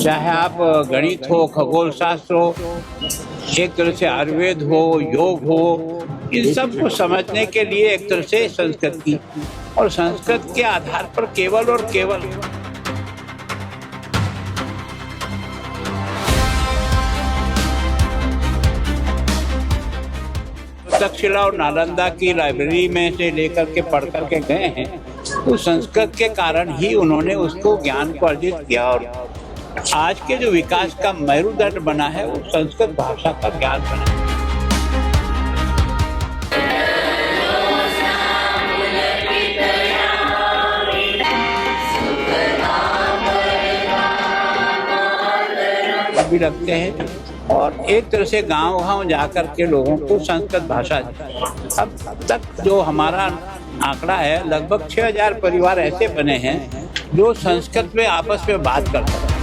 चाहे आप गणित हो, खगोल शास्त्र हो, एक तरह से आयुर्वेद हो, योग हो, इन सब को समझने के लिए एक तरह से संस्कृत की और संस्कृत के आधार पर केवल और केवल तक्षशिला और नालंदा की लाइब्रेरी में से लेकर के पढ़ कर के गए हैं, तो संस्कृत के कारण ही उन्होंने उसको ज्ञान को अर्जित किया और आज के जो विकास का मेरुदंड बना है वो संस्कृत भाषा का ज्ञान बना है। भी लगते हैं और एक तरह से गांव-गांव जाकर के लोगों को संस्कृत भाषा अब तक जो हमारा आंकड़ा है लगभग 6000 परिवार ऐसे बने हैं जो संस्कृत में आपस में बात करते हैं।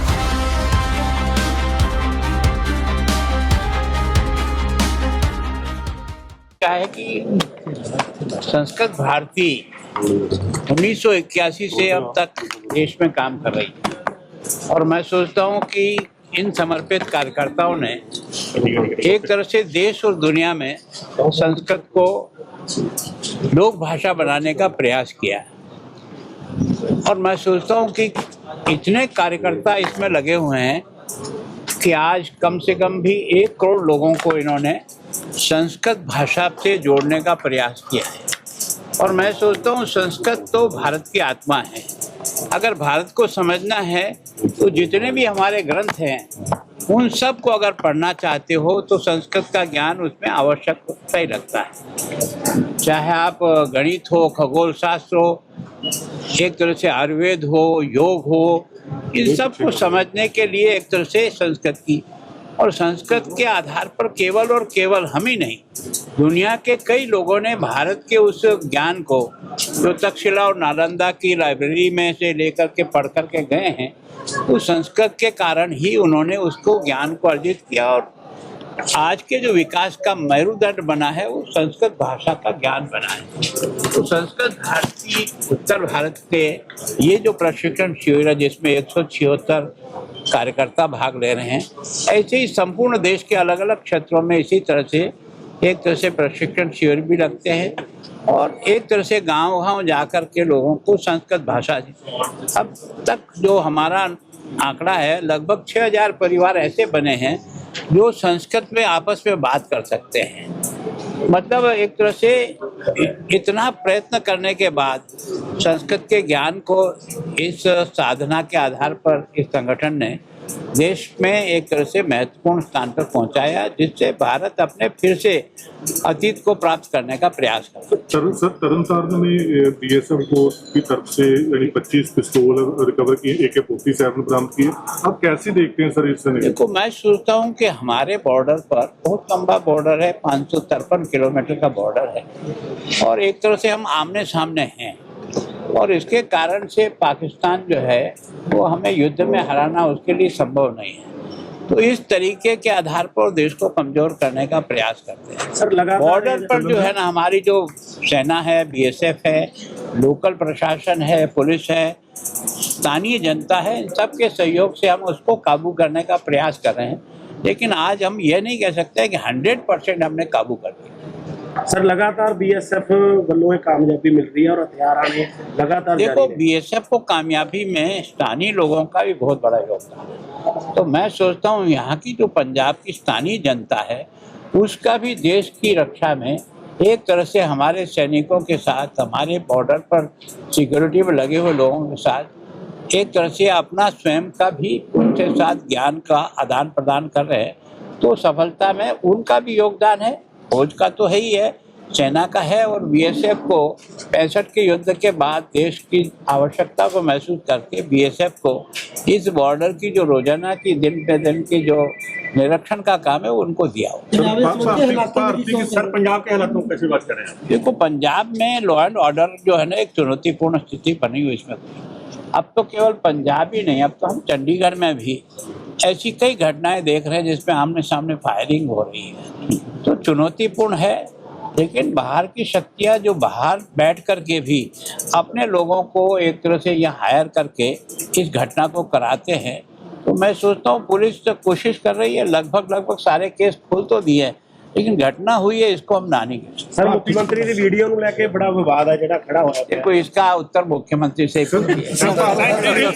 क्या है कि संस्कृत भारती 1981 से अब तक देश में काम कर रही है और मैं सोचता हूँ कि इन समर्पित कार्यकर्ताओं ने एक तरह से देश और दुनिया में संस्कृत को लोक भाषा बनाने का प्रयास किया है और मैं सोचता हूँ कि इतने कार्यकर्ता इसमें लगे हुए हैं कि आज कम से कम भी 1 करोड़ लोगों को इन्होंने संस्कृत भाषा से जोड़ने का प्रयास किया है और मैं सोचता हूँ संस्कृत तो भारत की आत्मा है। अगर भारत को समझना है तो जितने भी हमारे ग्रंथ हैं उन सब को अगर पढ़ना चाहते हो तो संस्कृत का ज्ञान उसमें आवश्यक ही लगता है। चाहे आप गणित हो, खगोल शास्त्र हो, एक तरह से आयुर्वेद हो, योग हो, इन सब को समझने के लिए एक तरह से संस्कृत की और संस्कृत के आधार पर केवल और केवल हम ही नहीं, दुनिया के कई लोगों ने भारत के उस ज्ञान को जो तक्षशिला और नालंदा की लाइब्रेरी में से लेकर के पढ़ कर के गए हैं, तो संस्कृत के कारण ही उन्होंने उसको ज्ञान को अर्जित किया और आज के जो विकास का मेरुदंड बना है वो संस्कृत भाषा का ज्ञान बना है। तो संस्कृत भारती उत्तर भारत के ये जो प्रशिक्षण शिविर है जिसमें 176 कार्यकर्ता भाग ले रहे हैं, ऐसे ही संपूर्ण देश के अलग अलग क्षेत्रों में इसी तरह से एक तरह से प्रशिक्षण शिविर भी लगते हैं और एक तरह से गांव-गांव जाकर के लोगों को संस्कृत भाषा अब तक जो हमारा आंकड़ा है लगभग 6000 परिवार ऐसे बने हैं जो संस्कृत में आपस में बात कर सकते हैं। मतलब एक तरह से इतना प्रयत्न करने के बाद संस्कृत के ज्ञान को इस साधना के आधार पर इस संगठन ने देश में एक तरह से महत्वपूर्ण स्थान पर पहुंचाया, जिससे भारत अपने फिर से अतीत को प्राप्त करने का प्रयास कर। तरन साहब ने बीएसएफ को की तरफ से 25 पिस्तौल रिकवर किए, AK-47 बरामद किए। आप कैसे देखते हैं सर इस? देखो, मैं सोचता हूं कि हमारे बॉर्डर पर बहुत लंबा बॉर्डर है, 553 किलोमीटर का बॉर्डर है और एक तरह से हम आमने सामने हैं और इसके कारण से पाकिस्तान जो है वो हमें युद्ध में हराना उसके लिए संभव नहीं है। तो इस तरीके के आधार पर देश को कमजोर करने का प्रयास करते हैं। सर बॉर्डर पर जो है ना हमारी जो सेना है, BSF है, लोकल प्रशासन है, पुलिस है, स्थानीय जनता है, इन सब के सहयोग से हम उसको काबू करने का प्रयास कर रहे हैं। लेकिन आज हम ये नहीं कह सकते कि 100% हमने काबू कर दिया। सर लगातार BSF वालों कामयाबी मिल रही है और हथियार आने लगातार देखो, BSF को कामयाबी में स्थानीय लोगों का भी बहुत बड़ा योगदान है। तो मैं सोचता हूँ यहाँ की जो पंजाब की स्थानीय जनता है उसका भी देश की रक्षा में एक तरह से हमारे सैनिकों के साथ, हमारे बॉर्डर पर सिक्योरिटी में लगे हुए लोगों के साथ एक तरह से अपना स्वयं का भी उनके साथ ज्ञान का आदान प्रदान कर रहे हैं। तो सफलता में उनका भी योगदान है, फौज का तो है ही है, सेना का है और BSF को 65 के युद्ध के बाद देश की आवश्यकता को महसूस करके BSF को इस बॉर्डर की जो रोजाना की दिन पे दिन की जो निरीक्षण का काम है उनको दिया हो। सर पंजाब के हालातों की कैसे बात करें? देखो, पंजाब में लॉ एंड ऑर्डर जो है ना एक चुनौतीपूर्ण स्थिति बनी हुई इसमें। अब तो केवल पंजाब ही नहीं, अब तो हम चंडीगढ़ में भी ऐसी कई घटनाएं देख रहे हैं जिसमें आमने सामने फायरिंग हो रही है। तो चुनौतीपूर्ण है, लेकिन बाहर की शक्तियां जो बाहर बैठ करके भी अपने लोगों को एक तरह से यहाँ हायर करके इस घटना को कराते हैं, तो मैं सोचता हूँ पुलिस तो कोशिश कर रही है, लगभग सारे केस खोल तो दिए हैं, लेकिन घटना हुई है इसको हम ना नहीं कर सकते। सर मुख्यमंत्री ਦੀ ਵੀਡੀਓ ਨੂੰ ਲੈ ਕੇ ਬੜਾ ਵਿਵਾਦ ਹੈ ਜਿਹੜਾ ਖੜਾ ਹੋਇਆ ਪਿਆ देखो इसका उत्तर मुख्यमंत्री से ही पूछिए।